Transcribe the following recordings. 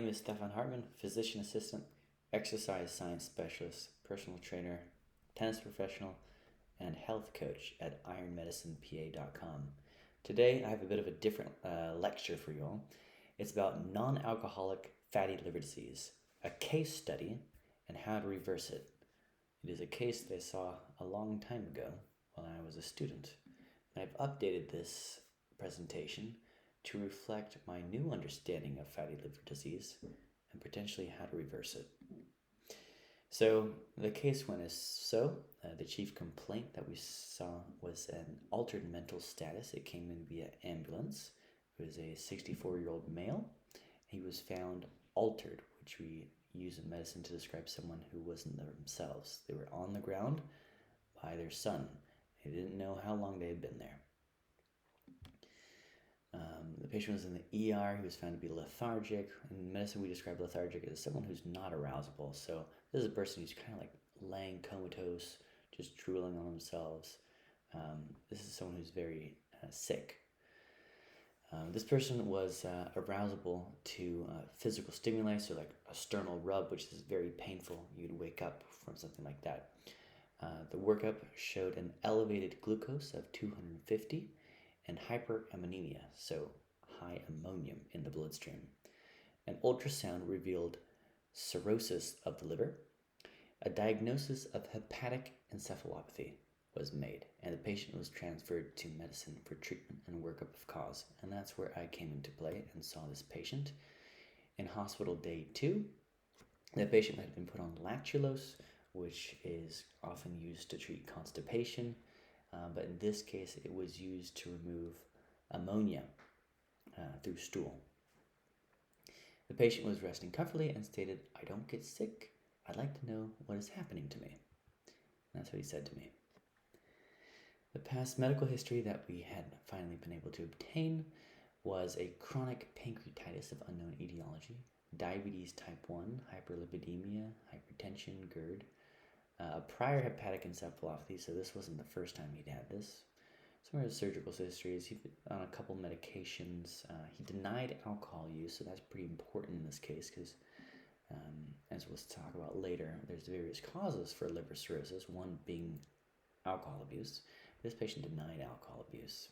name is Stefan Hartman, physician assistant, exercise science specialist, personal trainer, tennis professional, and health coach at ironmedicinepa.com. Today, I have a bit of a different lecture for you all. It's about non-alcoholic fatty liver disease, a case study, and how to reverse it. It is a case that I saw a long time ago when I was a student. And I've updated this presentation to reflect my new understanding of fatty liver disease and potentially how to reverse it. So the case went as so. The chief complaint that we saw was an altered mental status. It came in via ambulance. It was a 64-year-old male. He was found altered, which we use in medicine to describe someone who wasn't themselves. They were on the ground by their son. They didn't know how long they had been there. The patient was in the ER. He was found to be lethargic. In medicine, we describe lethargic as someone who's not arousable. So this is a person who's kind of like laying comatose, just drooling on themselves. This is someone who's very sick. This person was arousable to physical stimuli, so like a sternal rub, which is very painful. You'd wake up from something like that. The workup showed an elevated glucose of 250 and hyperammonemia, so high ammonium in the bloodstream. An ultrasound revealed cirrhosis of the liver. A diagnosis of hepatic encephalopathy was made, and the patient was transferred to medicine for treatment and workup of cause. And that's where I came into play and saw this patient. In hospital day 2, the patient had been put on lactulose, which is often used to treat constipation, but in this case it was used to remove ammonia through stool. The patient was resting comfortably and stated, "I don't get sick. I'd like to know what is happening to me." And that's what he said to me. The past medical history that we had finally been able to obtain was a chronic pancreatitis of unknown etiology, diabetes type 1, hyperlipidemia, hypertension, GERD, a prior hepatic encephalopathy, so this wasn't the first time he'd had this. Some of his surgical histories, he's on a couple medications. He denied alcohol use, so that's pretty important in this case because, as we'll talk about later, there's various causes for liver cirrhosis, one being alcohol abuse. This patient denied alcohol abuse.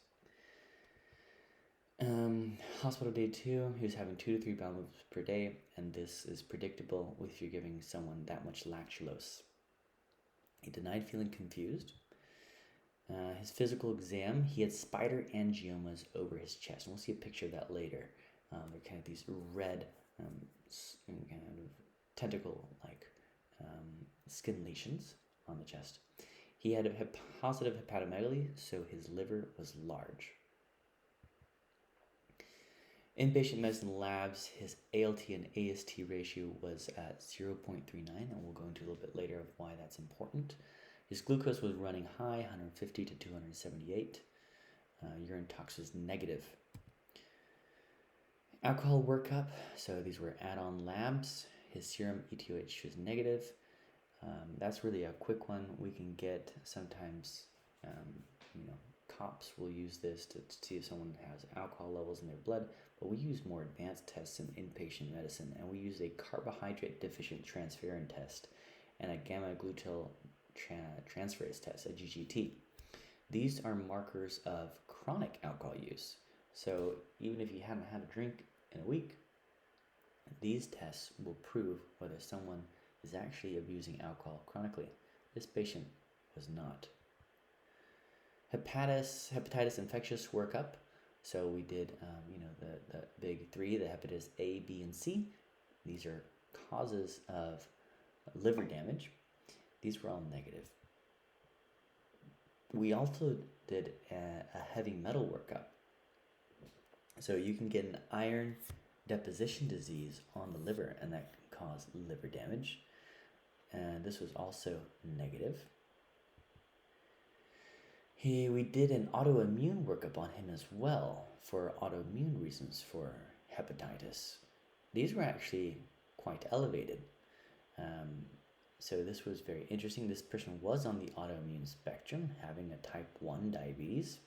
Hospital day 2, he was having 2 to 3 bowel movements per day, and this is predictable if you're giving someone that much lactulose. He denied feeling confused. His physical exam, he had spider angiomas over his chest, and we'll see a picture of that later. They're kind of these red, kind of tentacle-like skin lesions on the chest. He had a positive hepatomegaly, so his liver was large. Inpatient medicine labs, his ALT and AST ratio was at 0.39, and we'll go into a little bit later of why that's important. His glucose was running high, 150 to 278. Urine tox was negative. Alcohol workup, so these were add-on labs. His serum ETOH was negative. That's really a quick one we can get sometimes. Cops will use this to see if someone has alcohol levels in their blood, but we use more advanced tests in inpatient medicine, and we use a carbohydrate deficient transferrin test and a gamma glutyl transferase test, a GGT. These are markers of chronic alcohol use. So even if you haven't had a drink in a week, these tests will prove whether someone is actually abusing alcohol chronically. This patient was not. Hepatitis infectious workup. So we did, the big 3, the hepatitis A, B, and C. These are causes of liver damage. These were all negative. We also did a heavy metal workup. So you can get an iron deposition disease on the liver, and that can cause liver damage. And this was also negative. We did an autoimmune workup on him as well for autoimmune reasons for hepatitis. These were actually quite elevated. So this was very interesting. This person was on the autoimmune spectrum, having a type 1 diabetes.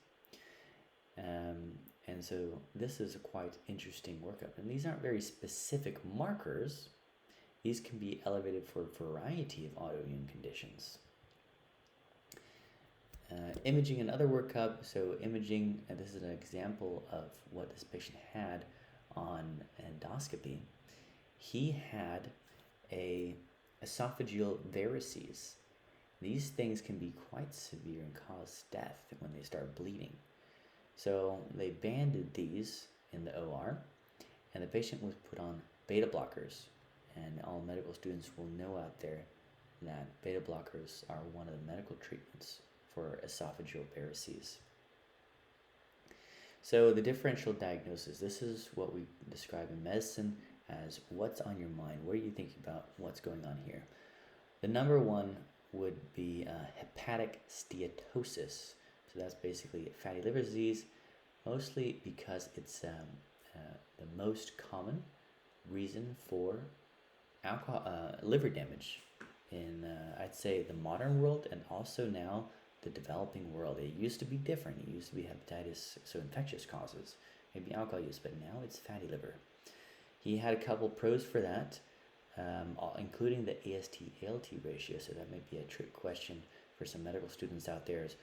And so this is a quite interesting workup. And these aren't very specific markers. These can be elevated for a variety of autoimmune conditions. Imaging and other workup. So imaging, and this is an example of what this patient had on endoscopy. He had a esophageal varices. These things can be quite severe and cause death when they start bleeding. So they banded these in the OR, and the patient was put on beta blockers. And all medical students will know out there that beta blockers are one of the medical treatments for esophageal varices. So the differential diagnosis, this is what we describe in medicine as what's on your mind. What are you thinking about? What's going on here? The number one would be hepatic steatosis. So that's basically fatty liver disease, mostly because it's the most common reason for liver damage in, I'd say, the modern world and also now the developing world. It used to be different. It used to be hepatitis, so infectious causes, maybe alcohol use, but now it's fatty liver. He had a couple pros for that, including the AST-ALT ratio. So that might be a trick question for some medical students out there is,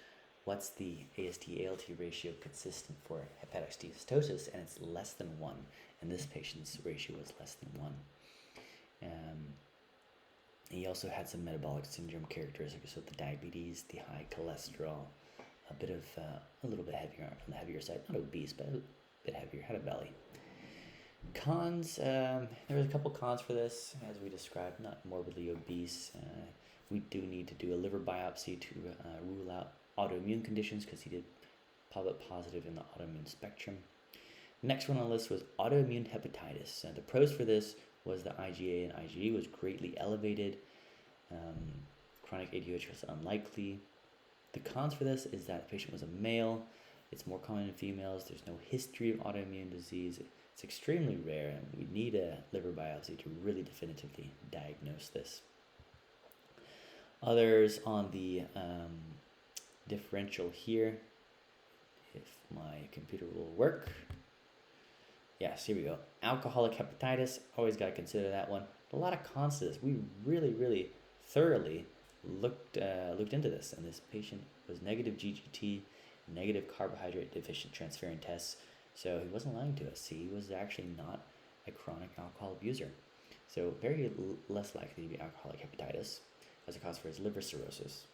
what's the AST-ALT ratio consistent for hepatic steatosis? And it's less than 1. And this patient's ratio was less than 1. He also had some metabolic syndrome characteristics with the diabetes, the high cholesterol, a little bit heavier on the heavier side, not obese, but a bit heavier, had a belly. Cons, there was a couple cons for this, as we described, not morbidly obese. We do need to do a liver biopsy to rule out autoimmune conditions because he did pop up positive in the autoimmune spectrum. The next one on the list was autoimmune hepatitis. The pros for this was the IgA and IgE was greatly elevated. Chronic ADH was unlikely. The cons for this is that the patient was a male. It's more common in females. There's no history of autoimmune disease. It's extremely rare, and we need a liver biopsy to really definitively diagnose this. Others on the differential here, if my computer will work. Yes, here we go. Alcoholic hepatitis, always got to consider that one. A lot of cons to this. We really thoroughly looked into this, and this patient was negative GGT, negative carbohydrate deficient transferrin tests, so he wasn't lying to us. He was actually not a chronic alcohol abuser. So very less likely to be alcoholic hepatitis as a cause for his liver cirrhosis.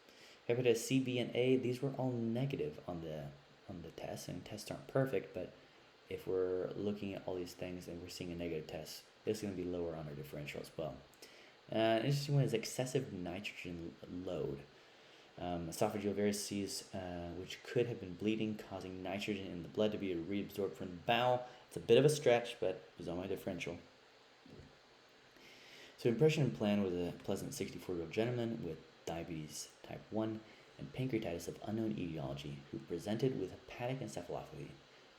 Hepatitis C, B, and A, these were all negative on the test, and tests aren't perfect, but if we're looking at all these things and we're seeing a negative test, it's going to be lower on our differential as well. An interesting one is excessive nitrogen load. Esophageal varices, which could have been bleeding, causing nitrogen in the blood to be reabsorbed from the bowel. It's a bit of a stretch, but it was on my differential. So impression and plan was a pleasant 64-year-old gentleman with diabetes type 1 and pancreatitis of unknown etiology who presented with hepatic encephalopathy,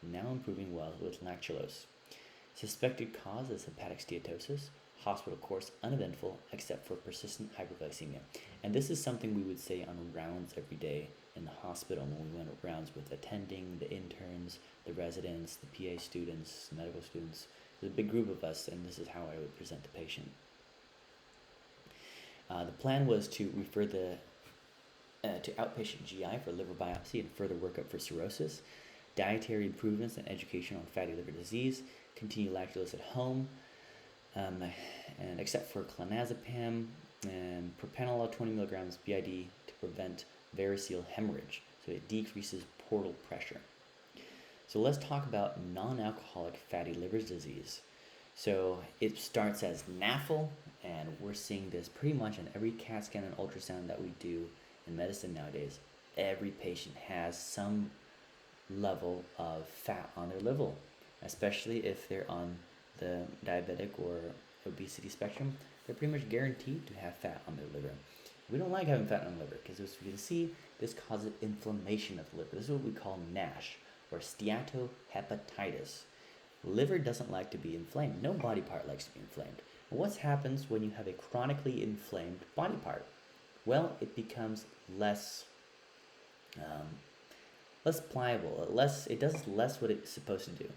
now improving well with lactulose. Suspected cause is hepatic steatosis. Hospital course uneventful except for persistent hyperglycemia. And this is something we would say on rounds every day in the hospital when we went rounds with attending, the interns, the residents, the PA students, the medical students. There's a big group of us, and this is how I would present the patient. The plan was to refer to outpatient GI for liver biopsy and further workup for cirrhosis, dietary improvements and education on fatty liver disease, continue lactulose at home, and except for clonazepam and propranolol 20 milligrams BID to prevent variceal hemorrhage, so it decreases portal pressure. So let's talk about non-alcoholic fatty liver disease. So it starts as NAFLD, and we're seeing this pretty much in every CAT scan and ultrasound that we do in medicine nowadays. Every patient has some level of fat on their liver, especially if they're on the diabetic or obesity spectrum. They're pretty much guaranteed to have fat on their liver. We don't like having fat on the liver because, as you can see, this causes inflammation of the liver. This is what we call NASH, or steatohepatitis. Liver doesn't like to be inflamed. No body part likes to be inflamed. What happens when you have a chronically inflamed body part? Well, it becomes less less pliable, it does less what it's supposed to do.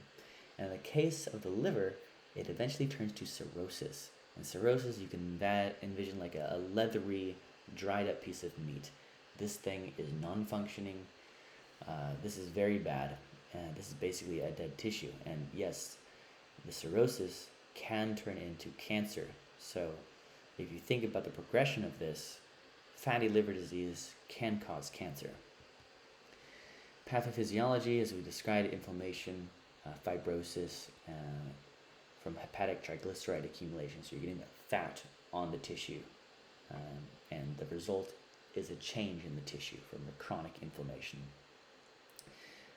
And in the case of the liver, it eventually turns to cirrhosis. And cirrhosis, you can envision like a leathery, dried up piece of meat. This thing is non-functioning. This is very bad. And this is basically a dead tissue. And yes, the cirrhosis can turn into cancer. So if you think about the progression of this, fatty liver disease can cause cancer. Pathophysiology, as we described, inflammation, fibrosis, from hepatic triglyceride accumulation. So you're getting that fat on the tissue. And the result is a change in the tissue from the chronic inflammation.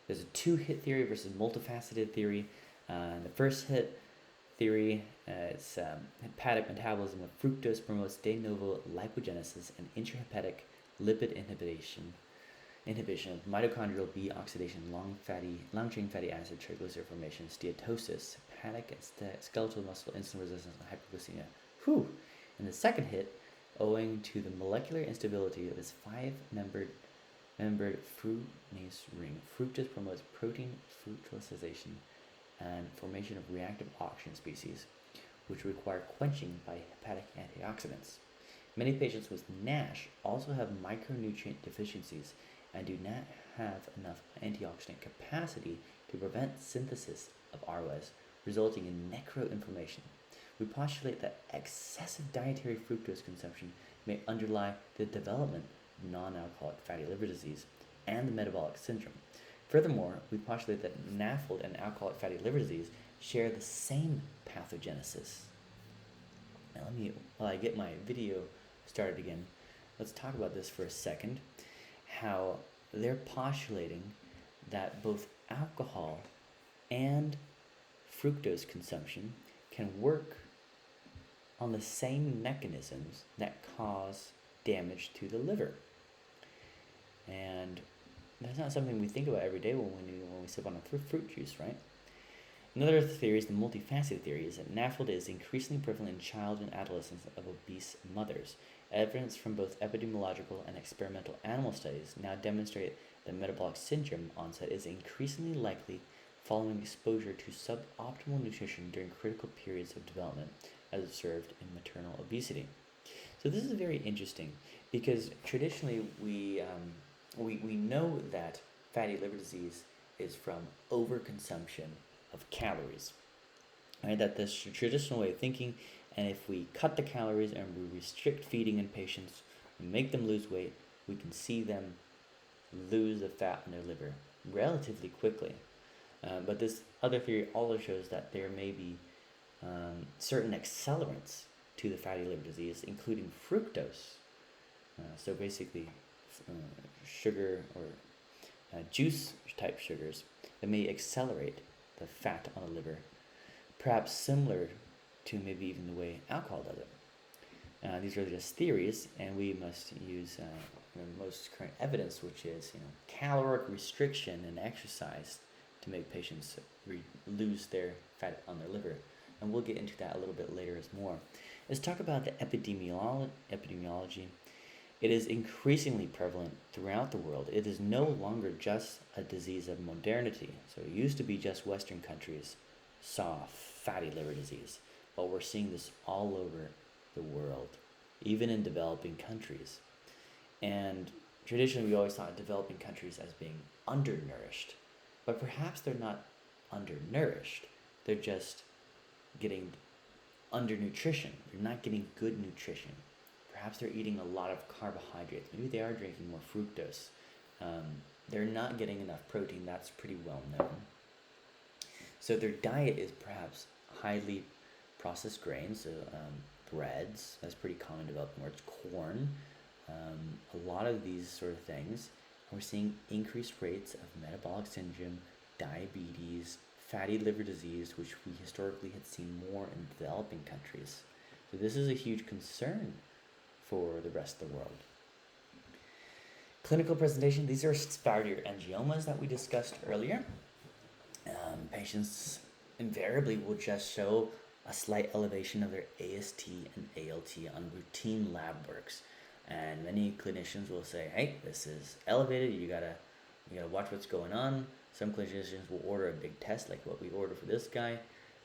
There's a two-hit theory versus multifaceted theory. The first hit theory, it's hepatic metabolism of fructose promotes de novo lipogenesis and intrahepatic lipid inhibition of mitochondrial B oxidation, long-chain fatty acid triglyceride formation, steatosis, hepatic and skeletal muscle insulin resistance, and hyperglycemia. And the second hit, owing to the molecular instability of its five-membered fructose ring, fructose promotes protein fructosization and formation of reactive oxygen species, which require quenching by hepatic antioxidants. Many patients with NASH also have micronutrient deficiencies and do not have enough antioxidant capacity to prevent synthesis of ROS, resulting in necroinflammation. We postulate that excessive dietary fructose consumption may underlie the development of non-alcoholic fatty liver disease and the metabolic syndrome. Furthermore, we postulate that NAFLD and alcoholic fatty liver disease share the same pathogenesis. Now while I get my video started again, let's talk about this for a second, how they're postulating that both alcohol and fructose consumption can work on the same mechanisms that cause damage to the liver. And that's not something we think about every day when we sip on a fruit juice, right? Another theory is the multifaceted theory, is that NAFLD is increasingly prevalent in child and adolescents of obese mothers. Evidence from both epidemiological and experimental animal studies now demonstrate that metabolic syndrome onset is increasingly likely following exposure to suboptimal nutrition during critical periods of development, as observed in maternal obesity. So this is very interesting because traditionally we know that fatty liver disease is from overconsumption of calories, right? That's the traditional way of thinking. And if we cut the calories and we restrict feeding in patients, we make them lose weight, we can see them lose the fat in their liver relatively quickly. But this other theory also shows that there may be certain accelerants to the fatty liver disease, including fructose. So basically, sugar or juice type sugars that may accelerate the fat on the liver, perhaps similar to maybe even the way alcohol does it. These are just theories, and we must use the most current evidence, which is caloric restriction and exercise to make patients lose their fat on their liver. And we'll get into that a little bit later as more. Let's talk about the epidemiology. It is increasingly prevalent throughout the world. It is no longer just a disease of modernity. So it used to be just Western countries saw fatty liver disease, but we're seeing this all over the world, even in developing countries. And traditionally, we always thought of developing countries as being undernourished, but perhaps they're not undernourished. They're just getting undernutrition. They're not getting good nutrition. Perhaps they're eating a lot of carbohydrates. Maybe they are drinking more fructose. They're not getting enough protein. That's pretty well known. So their diet is perhaps highly processed grains, so breads. That's pretty common in developing world. Corn. A lot of these sort of things. We're seeing increased rates of metabolic syndrome, diabetes, fatty liver disease, which we historically had seen more in developing countries. So this is a huge concern for the rest of the world. Clinical presentation, these are spider angiomas that we discussed earlier. Patients invariably will just show a slight elevation of their AST and ALT on routine lab works. And many clinicians will say, hey, this is elevated, you gotta You gotta watch what's going on. Some clinicians will order a big test like what we ordered for this guy.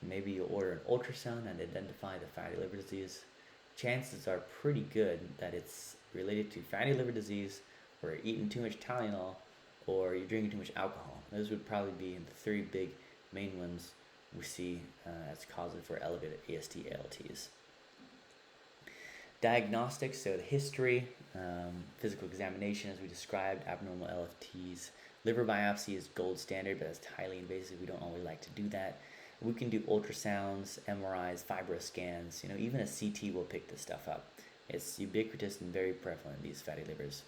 Maybe you'll order an ultrasound and identify the fatty liver disease. Chances are pretty good that it's related to fatty liver disease, or you're eating too much Tylenol, or you're drinking too much alcohol. Those would probably be the three big main ones we see as causes for elevated AST ALTs. Diagnostics, so the history, physical examination as we described, abnormal LFTs. Liver biopsy is gold standard, but it's highly invasive. We don't always like to do that. We can do ultrasounds, MRIs, fibroscans, even a CT will pick this stuff up. It's ubiquitous and very prevalent in these fatty livers.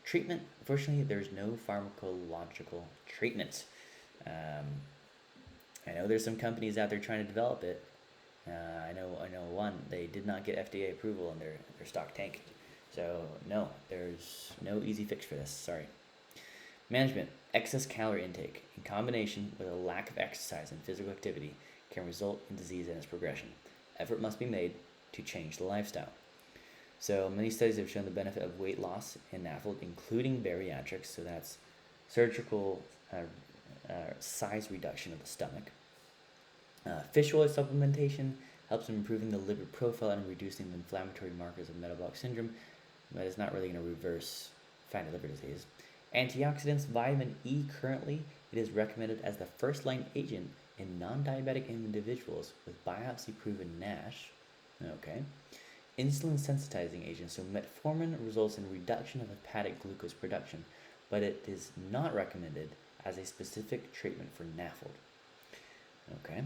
Treatment, unfortunately, there's no pharmacological treatment. I know there's some companies out there trying to develop it. I know one, they did not get FDA approval and their stock tanked. So no, there's no easy fix for this, sorry. Management, excess calorie intake in combination with a lack of exercise and physical activity can result in disease and its progression. Effort must be made to change the lifestyle. So many studies have shown the benefit of weight loss in NAFLD, including bariatrics, so that's surgical size reduction of the stomach. Fish oil supplementation helps in improving the liver profile and reducing the inflammatory markers of metabolic syndrome, but it's not really going to reverse fatty liver disease. Antioxidants, vitamin E currently, it is recommended as the first-line agent in non-diabetic individuals with biopsy-proven NASH. Okay. Insulin sensitizing agents, so metformin results in reduction of hepatic glucose production, but it is not recommended as a specific treatment for NAFLD. Okay.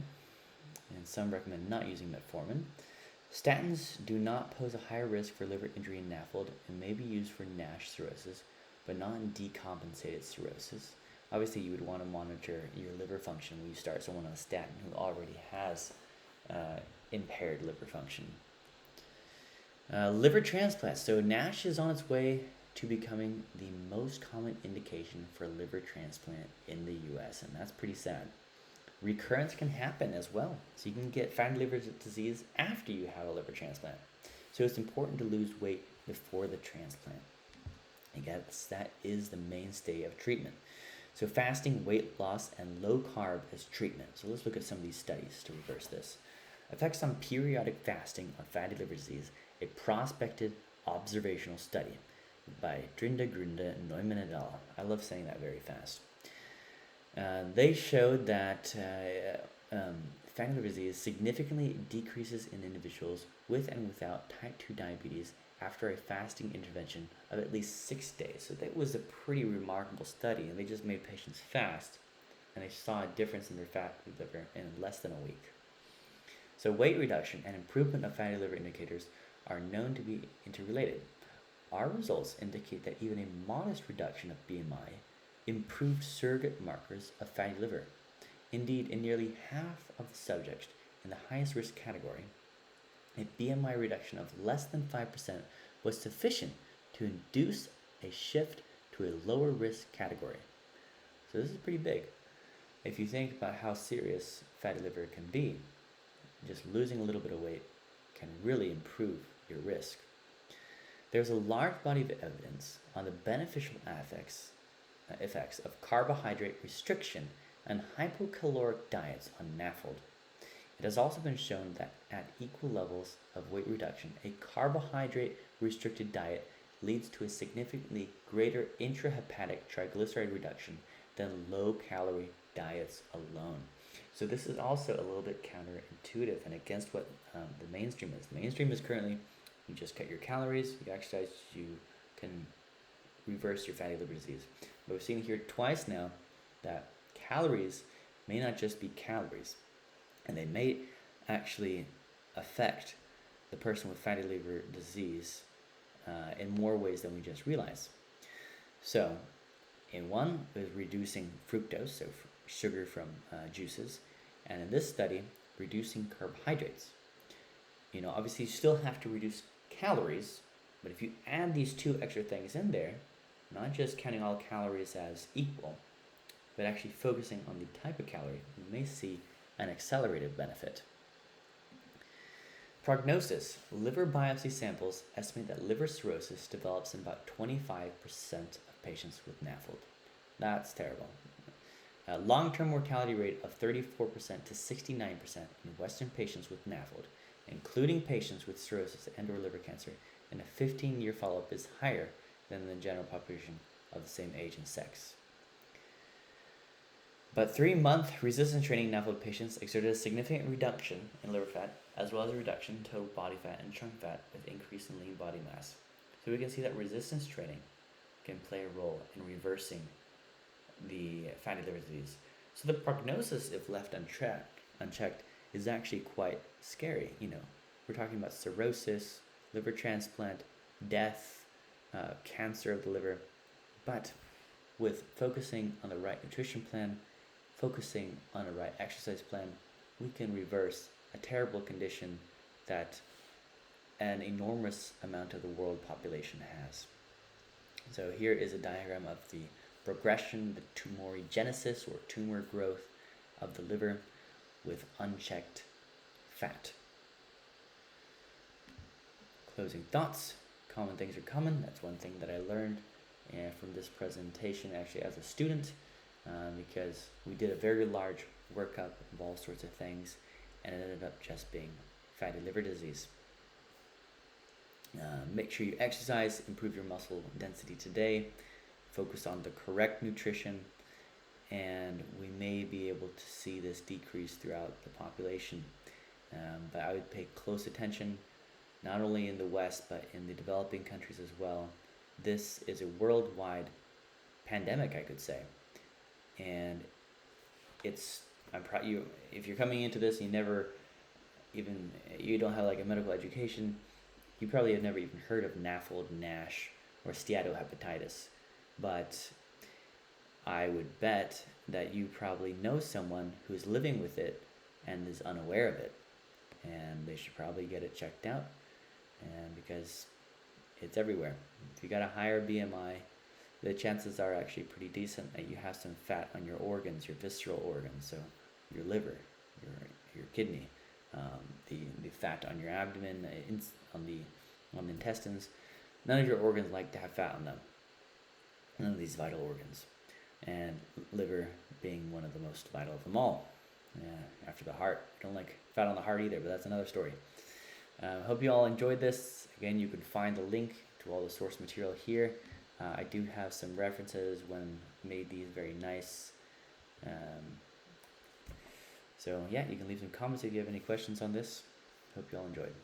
And some recommend not using metformin. Statins do not pose a higher risk for liver injury in NAFLD and may be used for NASH cirrhosis, but not in decompensated cirrhosis. Obviously, you would want to monitor your liver function when you start someone on a statin who already has impaired liver function. Liver transplants. So NASH is on its way to becoming the most common indication for liver transplant in the US, and that's pretty sad. Recurrence can happen as well, so you can get fatty liver disease after you have a liver transplant. So it's important to lose weight before the transplant. I guess that is the mainstay of treatment. So fasting, weight loss, and low carb as treatment. So let's look at some of these studies to reverse this. Effects on periodic fasting on fatty liver disease, a prospective observational study by Drinda, Neumann et al. I love saying that very fast. They showed that fatty liver disease significantly decreases in individuals with and without type 2 diabetes after a fasting intervention of at least 6 days. So that was a pretty remarkable study, and they just made patients fast, and they saw a difference in their fatty liver in less than a week. So weight reduction and improvement of fatty liver indicators are known to be interrelated. Our results indicate that even a modest reduction of BMI improved surrogate markers of fatty liver. Indeed, in nearly half of the subjects in the highest risk category, a BMI reduction of less than 5% was sufficient to induce a shift to a lower risk category. So this is pretty big. If you think about how serious fatty liver can be, just losing a little bit of weight can really improve your risk. There's a large body of evidence on the beneficial effects of carbohydrate restriction and hypocaloric diets on NAFLD. It has also been shown that at equal levels of weight reduction, a carbohydrate restricted diet leads to a significantly greater intrahepatic triglyceride reduction than low-calorie diets alone. So this is also a little bit counterintuitive and against what the mainstream is. The mainstream is currently, you just cut your calories, you exercise, you can reverse your fatty liver disease. But we've seen here twice now that calories may not just be calories, and they may actually affect the person with fatty liver disease in more ways than we just realize. So, in one is reducing fructose, so sugar from juices, and in this study, reducing carbohydrates. Obviously you still have to reduce calories, but if you add these two extra things in there, not just counting all calories as equal, but actually focusing on the type of calorie, you may see an accelerated benefit. Prognosis. Liver biopsy samples estimate that liver cirrhosis develops in about 25% of patients with NAFLD. That's terrible. A long-term mortality rate of 34% to 69% in Western patients with NAFLD, including patients with cirrhosis and or liver cancer, and a 15-year follow-up is higher than the general population of the same age and sex. But 3-month resistance training NAFLD patients exerted a significant reduction in liver fat, as well as a reduction in total body fat and trunk fat with increase in lean body mass. So we can see that resistance training can play a role in reversing the fatty liver disease. So the prognosis, if left unchecked, is actually quite scary. We're talking about cirrhosis, liver transplant, death, cancer of the liver. But with focusing on the right nutrition plan, focusing on a right exercise plan, we can reverse a terrible condition that an enormous amount of the world population has. So here is a diagram of the progression, the tumorigenesis or tumor growth of the liver with unchecked fat. Closing thoughts. Common things are common. That's one thing that I learned from this presentation actually as a student, because we did a very large workup of all sorts of things, and it ended up just being fatty liver disease. Make sure you exercise, improve your muscle density today, focus on the correct nutrition, and we may be able to see this decrease throughout the population. But I would pay close attention, not only in the West, but in the developing countries as well. This is a worldwide pandemic, I could say. And if you're coming into this and you don't have like a medical education, you probably have never even heard of NAFLD, NASH, or steatohepatitis. But I would bet that you probably know someone who's living with it and is unaware of it. And they should probably get it checked out, and because it's everywhere. If you got a higher BMI, the chances are actually pretty decent that you have some fat on your organs, your visceral organs, so your liver, your kidney, the fat on your abdomen, on the intestines. None of your organs like to have fat on them. None of these vital organs, and liver being one of the most vital of them all. After the heart, I don't like fat on the heart either, but that's another story. Hope you all enjoyed this. Again, you can find the link to all the source material here. I do have some references when made these very nice. So yeah, you can leave some comments if you have any questions on this. Hope you all enjoyed.